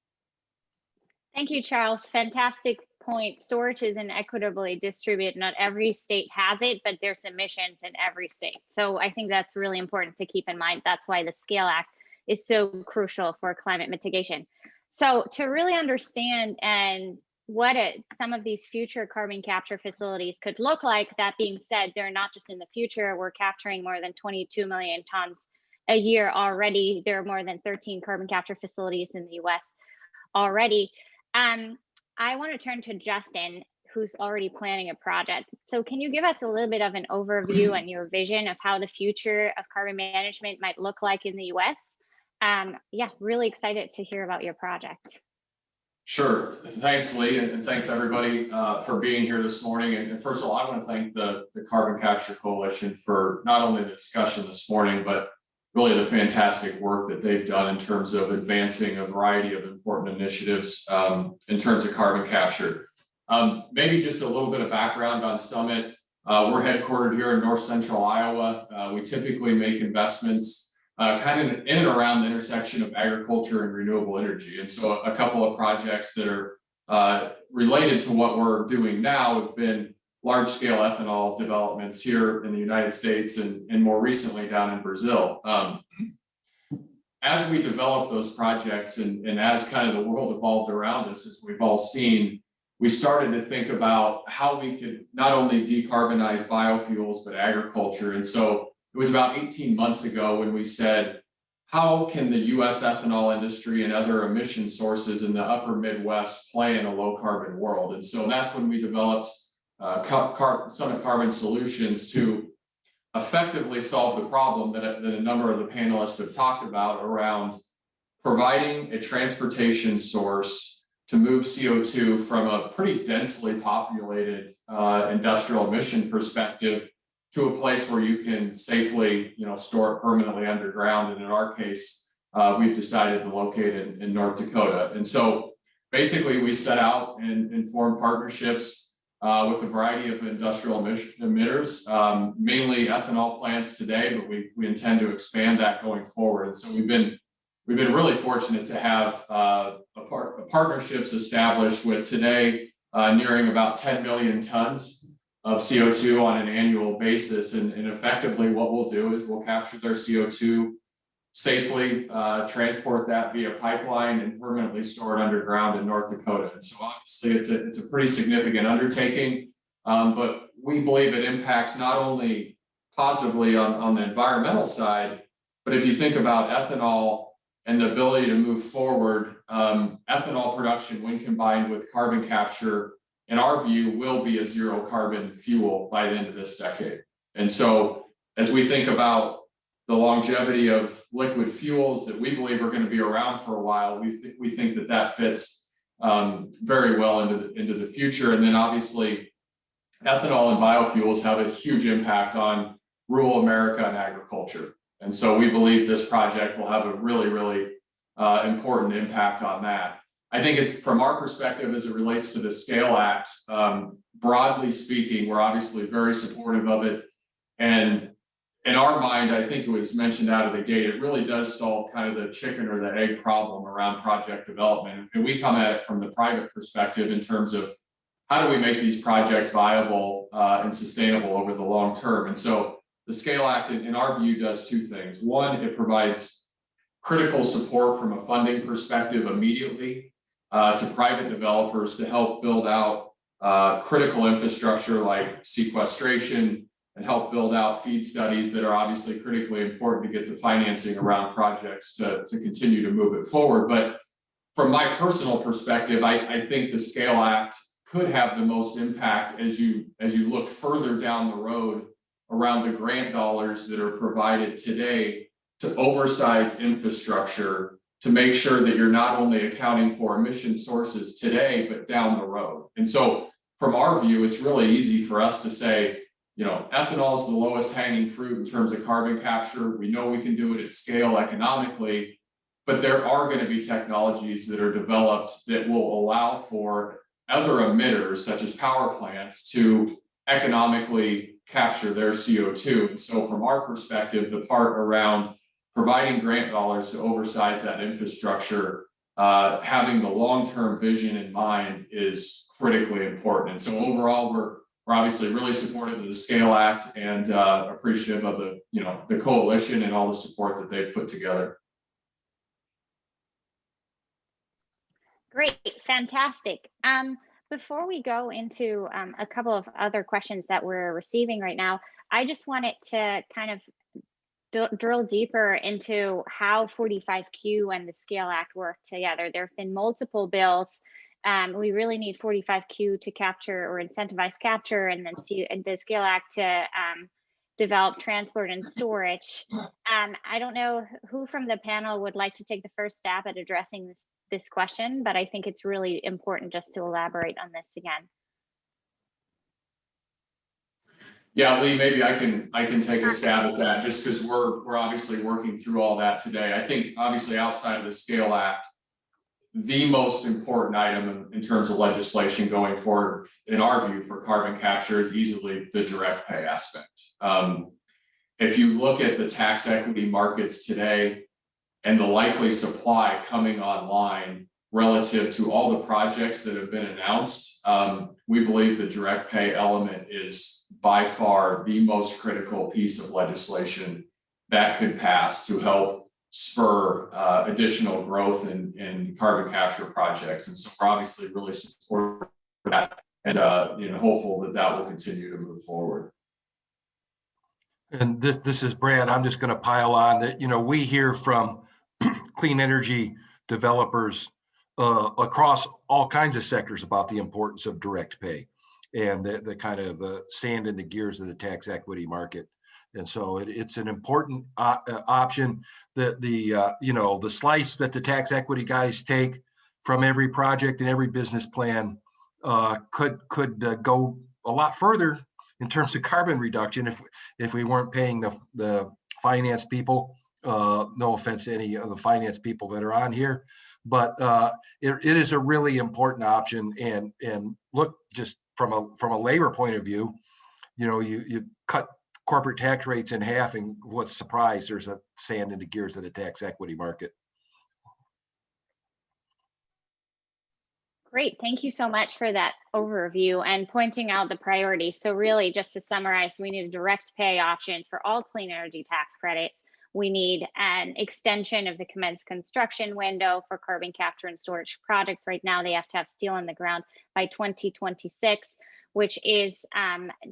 Thank you, Charles. Fantastic point. Storage is inequitably distributed. Not every state has it, but there's emissions in every state. So I think that's really important to keep in mind. That's why the Scale Act is so crucial for climate mitigation. So to really understand and what some of these future carbon capture facilities could look like, that being said, they're not just in the future. We're capturing more than 22 million tons a year already. There are more than 13 carbon capture facilities in the US already. I want to turn to Justin, who's already planning a project. So can you give us a little bit of an overview and your vision of how the future of carbon management might look like in the US? Yeah, really excited to hear about your project. Sure. Thanks, Lee, and thanks everybody for being here this morning. And first of all, I want to thank the Carbon Capture Coalition for not only the discussion this morning, but really the fantastic work that they've done in terms of advancing a variety of important initiatives in terms of carbon capture. Maybe just a little bit of background on Summit. We're headquartered here in North Central Iowa. We typically make investments kind of in and around the intersection of agriculture and renewable energy. And so a couple of projects that are related to what we're doing now have been large-scale ethanol developments here in the United States and more recently down in Brazil. As we develop those projects and as kind of the world evolved around us, as we've all seen, we started to think about how we could not only decarbonize biofuels, but agriculture. And so it was about 18 months ago when we said, how can the US ethanol industry and other emission sources in the upper Midwest play in a low carbon world? And so that's when we developed Summit Carbon Solutions to effectively solve the problem that a number of the panelists have talked about around providing a transportation source to move CO2 from a pretty densely populated industrial emission perspective to a place where you can safely, store it permanently underground. And in our case, we've decided to locate it in North Dakota. And so basically we set out and formed partnerships with a variety of industrial emitters, mainly ethanol plants today, but we intend to expand that going forward. And so we've been really fortunate to have partnerships established with today nearing about 10 million tons of CO2 on an annual basis. And effectively what we'll do is we'll capture their CO2 safely, transport that via pipeline and permanently store it underground in North Dakota. And so obviously it's a pretty significant undertaking, but we believe it impacts not only positively on the environmental side, but if you think about ethanol and the ability to move forward, ethanol production when combined with carbon capture, in our view, will be a zero carbon fuel by the end of this decade. And so as we think about the longevity of liquid fuels that we believe are going to be around for a while, we think that fits very well into the future. And then obviously ethanol and biofuels have a huge impact on rural America and agriculture. And so we believe this project will have a really, really important impact on that. I think it's from our perspective as it relates to the Scale Act, broadly speaking, we're obviously very supportive of it. And in our mind, I think it was mentioned out of the gate, it really does solve kind of the chicken or the egg problem around project development. And we come at it from the private perspective in terms of how do we make these projects viable and sustainable over the long term. And so the Scale Act, in our view, does two things. One, it provides critical support from a funding perspective immediately to private developers to help build out critical infrastructure like sequestration, and help build out feed studies that are obviously critically important to get the financing around projects to continue to move it forward. But from my personal perspective, I think the Scale Act could have the most impact as you look further down the road around the grant dollars that are provided today to oversize infrastructure to make sure that you're not only accounting for emission sources today, but down the road. And so from our view, it's really easy for us to say, you know, ethanol is the lowest hanging fruit in terms of carbon capture. We know we can do it at scale economically, but there are going to be technologies that are developed that will allow for other emitters, such as power plants, to economically capture their CO2. And so from our perspective, the part around providing grant dollars to oversize that infrastructure, having the long-term vision in mind is critically important. And so overall, we're obviously really supportive of the Scale Act and appreciative of the coalition and all the support that they've put together. Great, fantastic. Before we go into a couple of other questions that we're receiving right now, I just wanted to kind of drill deeper into how 45Q and the Scale Act work together. There have been multiple bills. We really need 45Q to capture or incentivize capture, and then the Scale Act to develop transport and storage. I don't know who from the panel would like to take the first stab at addressing this question, but I think it's really important just to elaborate on this again. Yeah, Lee, maybe I can take a stab at that, just because we're obviously working through all that today. I think obviously outside of the Scale Act, the most important item in terms of legislation going forward, in our view, for carbon capture is easily the direct pay aspect. If you look at the tax equity markets today and the likely supply coming online relative to all the projects that have been announced, we believe the direct pay element is by far the most critical piece of legislation that could pass to help spur additional growth in carbon capture projects. And so we're obviously really supportive of that and hopeful that will continue to move forward. And this is Brad. I'm just going to pile on that. We hear from clean energy developers across all kinds of sectors about the importance of direct pay and the kind of sand in the gears of the tax equity market. And so it's an important option. The slice that the tax equity guys take from every project and every business plan could go a lot further in terms of carbon reduction if we weren't paying the finance people. No offense to any of the finance people that are on here, but it is a really important option. And look, just from a labor point of view, you cut corporate tax rates in half, and what's surprised, there's a sand in the gears of the tax equity market. Great, thank you so much for that overview and pointing out the priorities. So really, just to summarize, we need direct pay options for all clean energy tax credits. We need an extension of the commenced construction window for carbon capture and storage projects. Right now, they have to have steel in the ground by 2026. Which is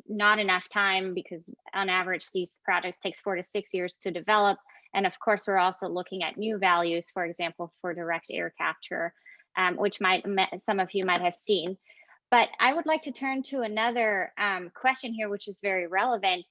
not enough time, because on average, these projects takes 4 to 6 years to develop. And of course, we're also looking at new values, for example, for direct air capture, which some of you might have seen. But I would like to turn to another question here, which is very relevant.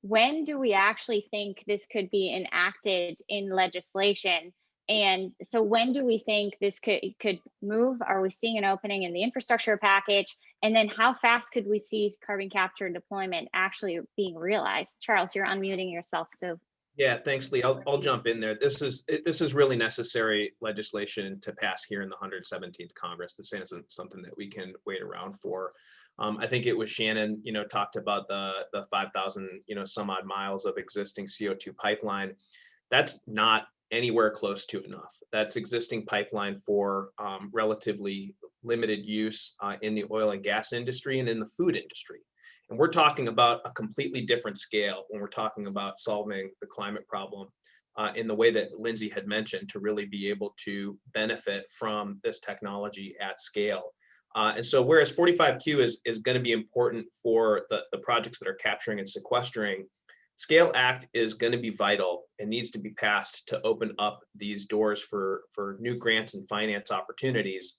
When do we actually think this could be enacted in legislation? And so when do we think this could move? Are we seeing an opening in the infrastructure package? And then how fast could we see carbon capture deployment actually being realized? Charles, you're unmuting yourself. So yeah, thanks, Lee. I'll jump in there. This is really necessary legislation to pass here in the 117th Congress. This isn't something that we can wait around for. I think it was Shannon, talked about the 5,000, some odd miles of existing CO2 pipeline. That's not anywhere close to enough. That's existing pipeline for relatively limited use in the oil and gas industry and in the food industry. And we're talking about a completely different scale when we're talking about solving the climate problem in the way that Lindsay had mentioned, to really be able to benefit from this technology at scale. And so whereas 45Q is going to be important for the projects that are capturing and sequestering, Scale Act is going to be vital and needs to be passed to open up these doors for new grants and finance opportunities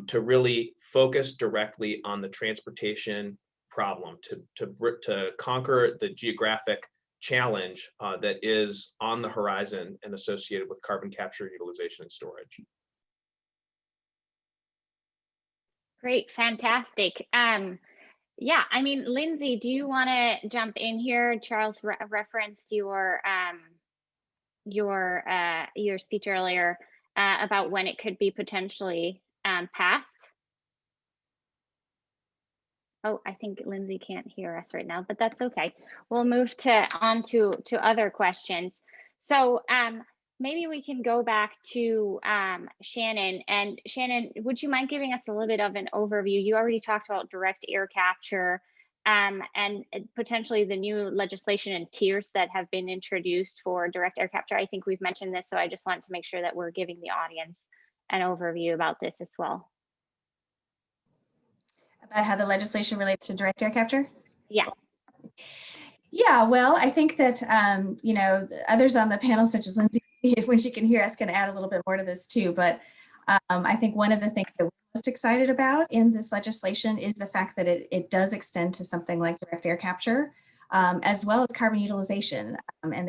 to really focus directly on the transportation problem, to conquer the geographic challenge that is on the horizon and associated with carbon capture, utilization, and storage. Great, fantastic. Yeah, I mean, Lindsay, do you want to jump in here? Charles referenced your speech earlier about when it could be potentially passed. Oh, I think Lindsay can't hear us right now, but that's okay. We'll move on to other questions. So maybe we can go back to Shannon. And Shannon, would you mind giving us a little bit of an overview? You already talked about direct air capture and potentially the new legislation and tiers that have been introduced for direct air capture. I think we've mentioned this, so I just want to make sure that we're giving the audience an overview about this as well. About how the legislation relates to direct air capture? Yeah. Yeah, well, I think that, others on the panel, such as Lindsay, when she can hear us, can add a little bit more to this too. But I think one of the things that we're most excited about in this legislation is the fact that it does extend to something like direct air capture, as well as carbon utilization. And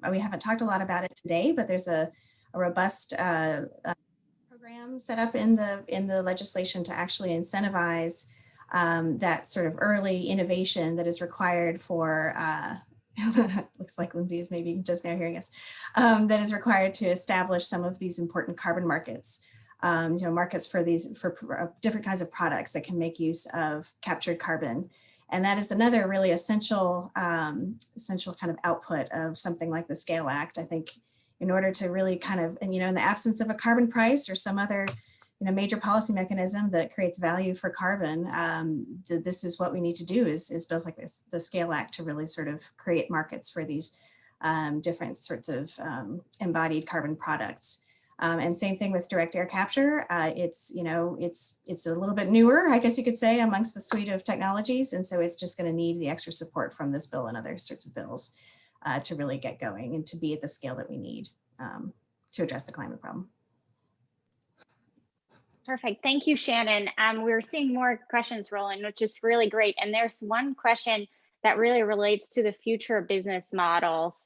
we haven't talked a lot about it today, but there's a robust program set up in the legislation to actually incentivize that sort of early innovation that is required for, looks like Lindsay is maybe just now hearing us, that is required to establish some of these important carbon markets, markets for different kinds of products that can make use of captured carbon. And that is another really essential kind of output of something like the Scale Act. I think in order to really kind of, in the absence of a carbon price or some other major policy mechanism that creates value for carbon, this is what we need to do is bills like this, the Scale Act, to really sort of create markets for these different sorts of embodied carbon products. And same thing with direct air capture. It's a little bit newer, I guess you could say, amongst the suite of technologies. And so it's just going to need the extra support from this bill and other sorts of bills to really get going and to be at the scale that we need to address the climate problem. Perfect. Thank you, Shannon. We're seeing more questions rolling, which is really great. And there's one question that really relates to the future business models.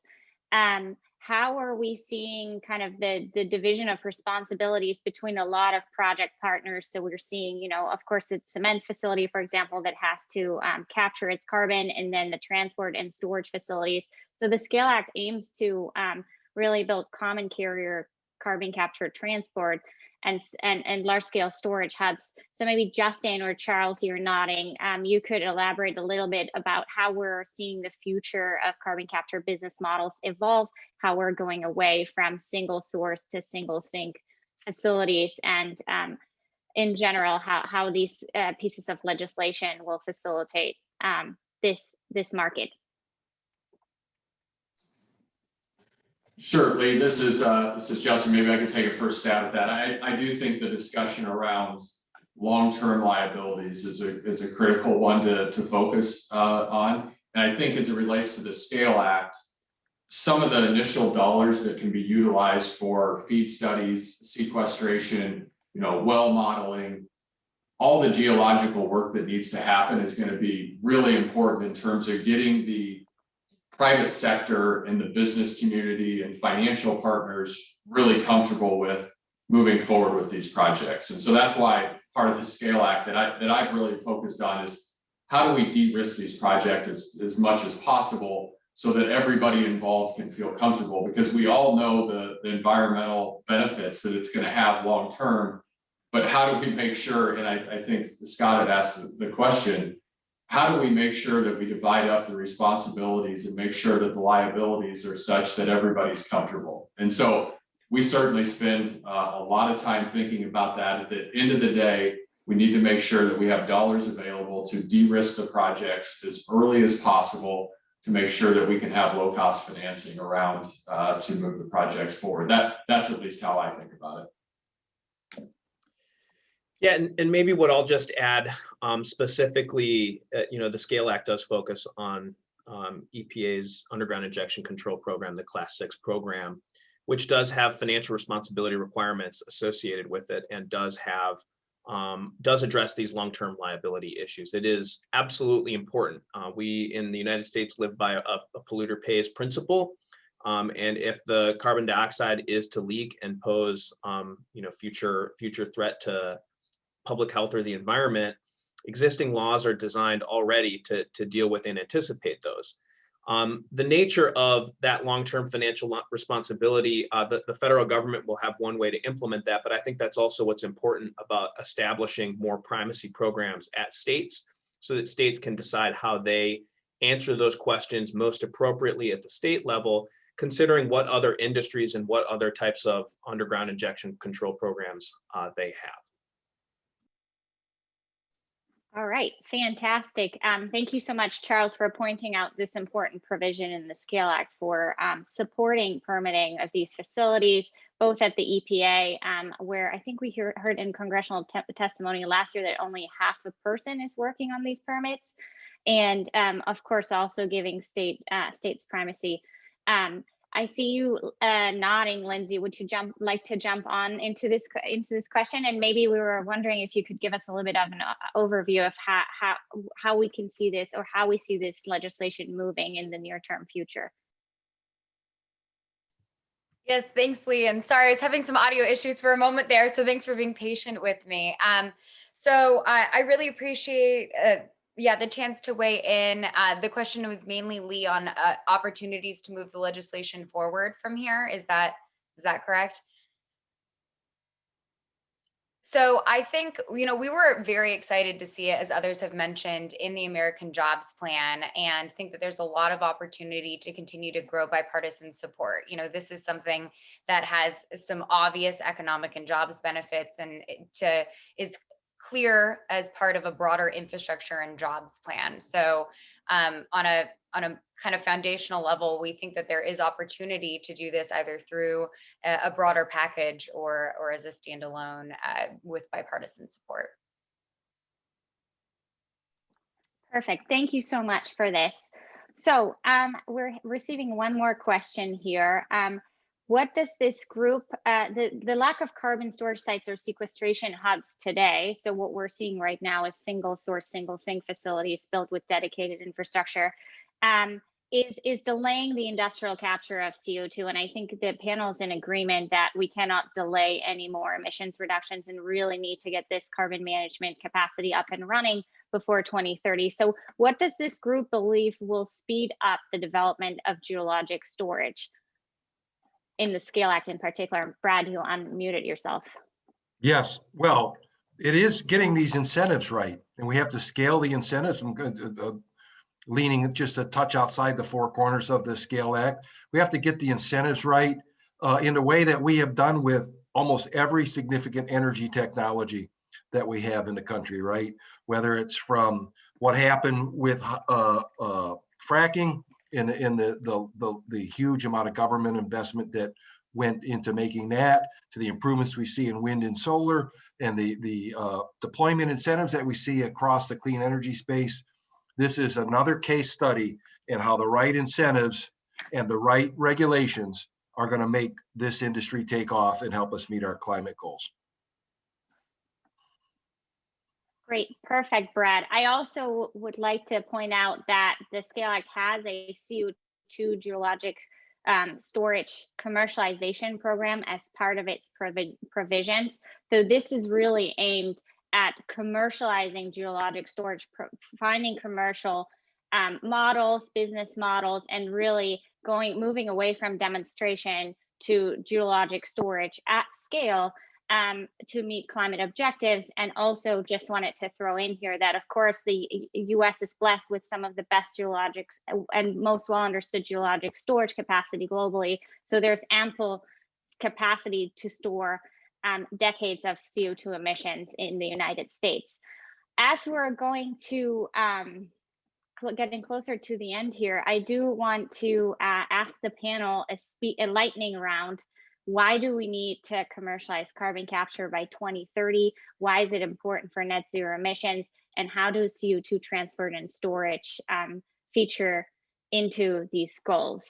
How are we seeing kind of the division of responsibilities between a lot of project partners? So we're seeing, of course, it's cement facility, for example, that has to capture its carbon, and then the transport and storage facilities. So the Scale Act aims to really build common carrier carbon capture transport and large scale storage hubs. So maybe Justin or Charles, you're nodding. You could elaborate a little bit about how we're seeing the future of carbon capture business models evolve, how we're going away from single source to single sink facilities, and in general, how these pieces of legislation will facilitate this market. Sure, Lee, this is Justin. Maybe I could take a first stab at that. I do think the discussion around long-term liabilities is a critical one to focus on. And I think as it relates to the Scale Act, some of the initial dollars that can be utilized for feed studies, sequestration, well modeling, all the geological work that needs to happen is going to be really important in terms of getting the private sector and the business community and financial partners really comfortable with moving forward with these projects. And so that's why part of the Scale Act that I've really focused on is how do we de-risk these projects as much as possible so that everybody involved can feel comfortable, because we all know the environmental benefits that it's going to have long term. But how do we make sure, and I think Scott had asked the question, how do we make sure that we divide up the responsibilities and make sure that the liabilities are such that everybody's comfortable? And so we certainly spend a lot of time thinking about that. At the end of the day, we need to make sure that we have dollars available to de-risk the projects as early as possible to make sure that we can have low-cost financing around to move the projects forward. That's at least how I think about it. Yeah, and maybe what I'll just add specifically, the SCALE Act does focus on EPA's underground injection control program, the Class 6 program, which does have financial responsibility requirements associated with it and does address these long-term liability issues. It is absolutely important. We in the United States live by a polluter pays principle. And if the carbon dioxide is to leak and pose future threat to public health or the environment, existing laws are designed already to deal with and anticipate those. The nature of that long-term financial responsibility, the federal government will have one way to implement that, but I think that's also what's important about establishing more primacy programs at states so that states can decide how they answer those questions most appropriately at the state level, considering what other industries and what other types of underground injection control programs they have. All right, fantastic. Thank you so much, Charles, for pointing out this important provision in the SCALE Act for supporting permitting of these facilities, both at the EPA, where I think we heard in congressional testimony last year that only half a person is working on these permits, and of course also giving states primacy. I see you nodding, Lindsay. Would you like to jump on into this question? And maybe we were wondering if you could give us a little bit of an overview of how we can see this, or how we see this legislation moving in the near-term future. Yes, thanks, Lee. And sorry, I was having some audio issues for a moment there, so thanks for being patient with me. So I really appreciate the chance to weigh in. The question was mainly, Lee, on opportunities to move the legislation forward from here. Is that correct? So I think, we were very excited to see it, as others have mentioned, in the American Jobs Plan, and think that there's a lot of opportunity to continue to grow bipartisan support. This is something that has some obvious economic and jobs benefits, and is clear as part of a broader infrastructure and jobs plan. So on a kind of foundational level, we think that there is opportunity to do this either through a broader package or as a standalone with bipartisan support. Perfect. Thank you so much for this. So we're receiving one more question here. What does this group, the lack of carbon storage sites or sequestration hubs today, so what we're seeing right now is single source, single sink facilities built with dedicated infrastructure, is delaying the industrial capture of CO2. And I think the panel is in agreement that we cannot delay any more emissions reductions and really need to get this carbon management capacity up and running before 2030. So what does this group believe will speed up the development of geologic storage in the SCALE Act in particular? Brad, you unmuted yourself. Yes, well, it is getting these incentives right, and we have to scale the incentives. Leaning just a touch outside the four corners of the SCALE Act, we have to get the incentives right in a way that we have done with almost every significant energy technology that we have in the country, right? Whether it's from what happened with fracking, in the huge amount of government investment that went into making that, to the improvements we see in wind and solar, and the deployment incentives that we see across the clean energy space. This is another case study in how the right incentives and the right regulations are going to make this industry take off and help us meet our climate goals. Great, perfect, Brad. I also would like to point out that the SCALE Act has a CO2 geologic storage commercialization program as part of its provisions. So this is really aimed at commercializing geologic storage, finding commercial models, business models, and really moving away from demonstration to geologic storage at scale. to meet climate objectives. And also just wanted to throw in here that, of course, the US is blessed with some of the best geologic and most well understood geologic storage capacity globally. So there's ample capacity to store decades of CO2 emissions in the United States. As we're going to getting closer to the end here, I do want to ask the panel a lightning round. Why do we need to commercialize carbon capture by 2030? Why is it important for net zero emissions? And how do CO2 transport and storage feature into these goals?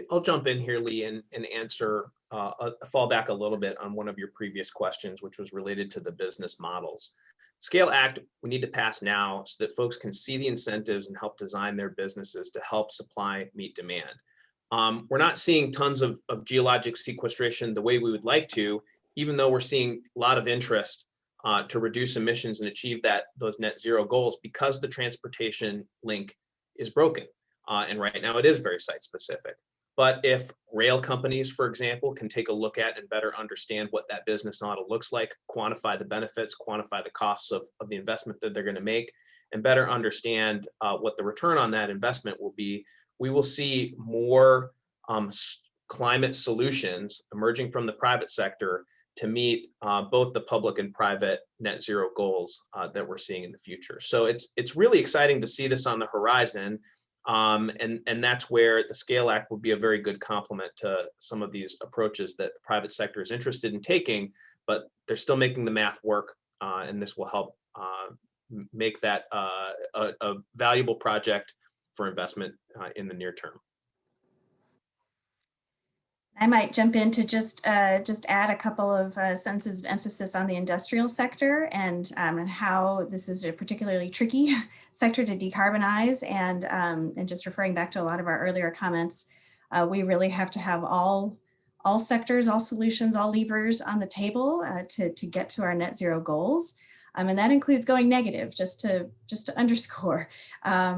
I'll jump in here, Lee, and answer, fall back a little bit on one of your previous questions, which was related to the business models. Scale Act, we need to pass now so that folks can see the incentives and help design their businesses to help supply meet demand. We're not seeing tons of geologic sequestration the way we would like to, even though we're seeing a lot of interest to reduce emissions and achieve those net zero goals, because the transportation link is broken. And right now it is very site specific. But if rail companies, for example, can take a look at and better understand what that business model looks like, quantify the benefits, quantify the costs of the investment that they're going to make, and better understand what the return on that investment will be, we will see more climate solutions emerging from the private sector to meet both the public and private net zero goals that we're seeing in the future. So it's really exciting to see this on the horizon. And that's where the Scale Act will be a very good complement to some of these approaches that the private sector is interested in taking, but they're still making the math work, and this will help make that a valuable project for investment in the near term. I might jump in to just add a couple of sentences of emphasis on the industrial sector and how this is a particularly tricky sector to decarbonize. And just referring back to a lot of our earlier comments, we really have to have all sectors, all solutions, all levers on the table to get to our net zero goals. And that includes going negative, just to underscore.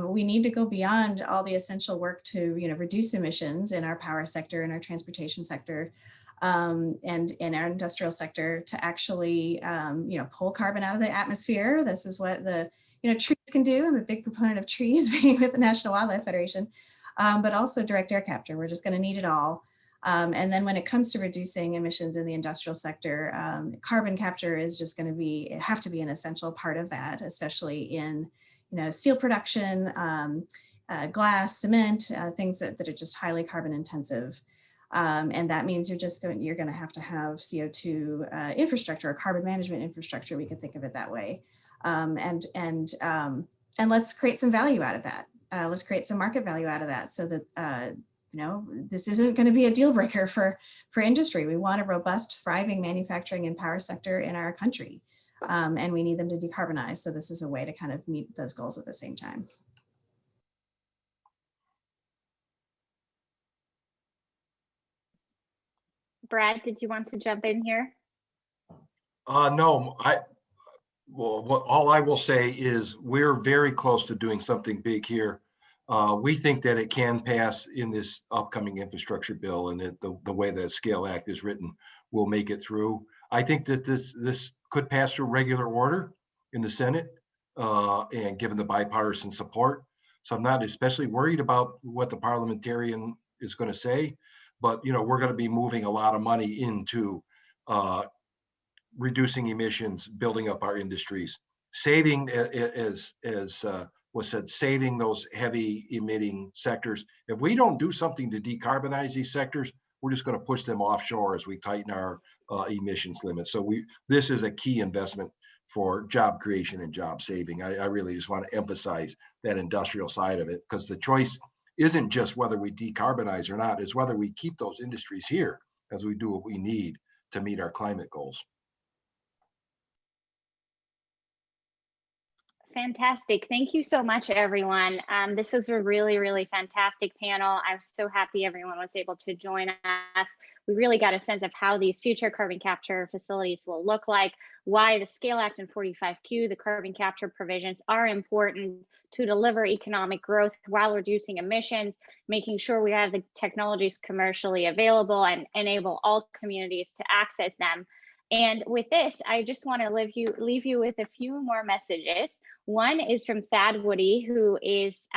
We need to go beyond all the essential work to reduce emissions in our power sector, in our transportation sector, and in our industrial sector to actually pull carbon out of the atmosphere. This is what the trees can do. I'm a big proponent of trees, being with the National Wildlife Federation, but also direct air capture. We're just going to need it all. And then when it comes to reducing emissions in the industrial sector, carbon capture is just going to have to be an essential part of that, especially in steel production, glass, cement, things that are just highly carbon intensive. And that means you're going to have CO2 infrastructure or carbon management infrastructure. We could think of it that way. And let's create some value out of that. Let's create some market value out of that so that this isn't going to be a deal breaker for industry. We want a robust, thriving manufacturing and power sector in our country, and we need them to decarbonize. So this is a way to kind of meet those goals at the same time. Brad, did you want to jump in here? No, all I will say is we're very close to doing something big here. We think that it can pass in this upcoming infrastructure bill, and the way the Scale Act is written will make it through. I think that this could pass through regular order in the Senate, and given the bipartisan support. So I'm not especially worried about what the parliamentarian is going to say, but we're going to be moving a lot of money into reducing emissions, building up our industries, saving as was said, saving those heavy emitting sectors. If we don't do something to decarbonize these sectors, we're just going to push them offshore as we tighten our emissions limits. So this is a key investment for job creation and job saving. I really just want to emphasize that industrial side of it, because the choice isn't just whether we decarbonize or not, it's whether we keep those industries here as we do what we need to meet our climate goals. Fantastic. Thank you so much, everyone. This was a really, really fantastic panel. I'm so happy everyone was able to join us. We really got a sense of how these future carbon capture facilities will look like, why the SCALE Act and 45Q, the carbon capture provisions, are important to deliver economic growth while reducing emissions, making sure we have the technologies commercially available and enable all communities to access them. And with this, I just want to leave you with a few more messages. One is from Thad Woody, who is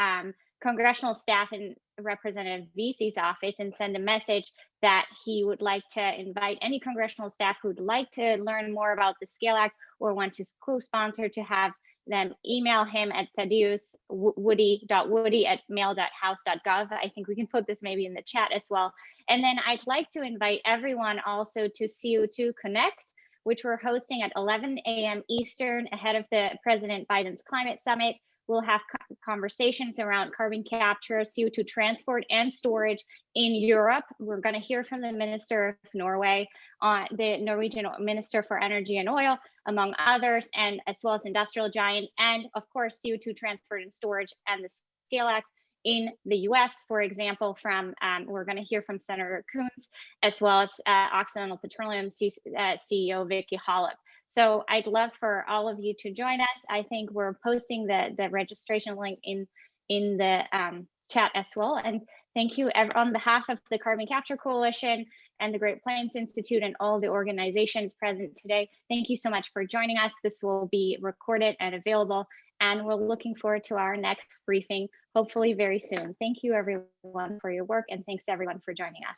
congressional staff in Representative Veasey's office, and send a message that he would like to invite any congressional staff who'd like to learn more about the SCALE Act or want to co-sponsor to have them email him at thaddeuswoody.woody@mail.house.gov. I think we can put this maybe in the chat as well. And then I'd like to invite everyone also to CO2 Connect, which we're hosting at 11 a.m. Eastern ahead of the President Biden's climate summit. We'll have conversations around carbon capture, CO2 transport and storage in Europe. We're going to hear from the Minister of Norway, the Norwegian Minister for Energy and Oil, among others, and as well as industrial giant, and of course, CO2 transport and storage and the SCALE Act in the US, for example, we're going to hear from Senator Coons, as well as Occidental Petroleum CEO Vicki Hollop. So I'd love for all of you to join us. I think we're posting the registration link in the chat as well. And thank you on behalf of the Carbon Capture Coalition and the Great Plains Institute and all the organizations present today. Thank you so much for joining us. This will be recorded and available, and we're looking forward to our next briefing, hopefully very soon. Thank you everyone for your work, and thanks everyone for joining us.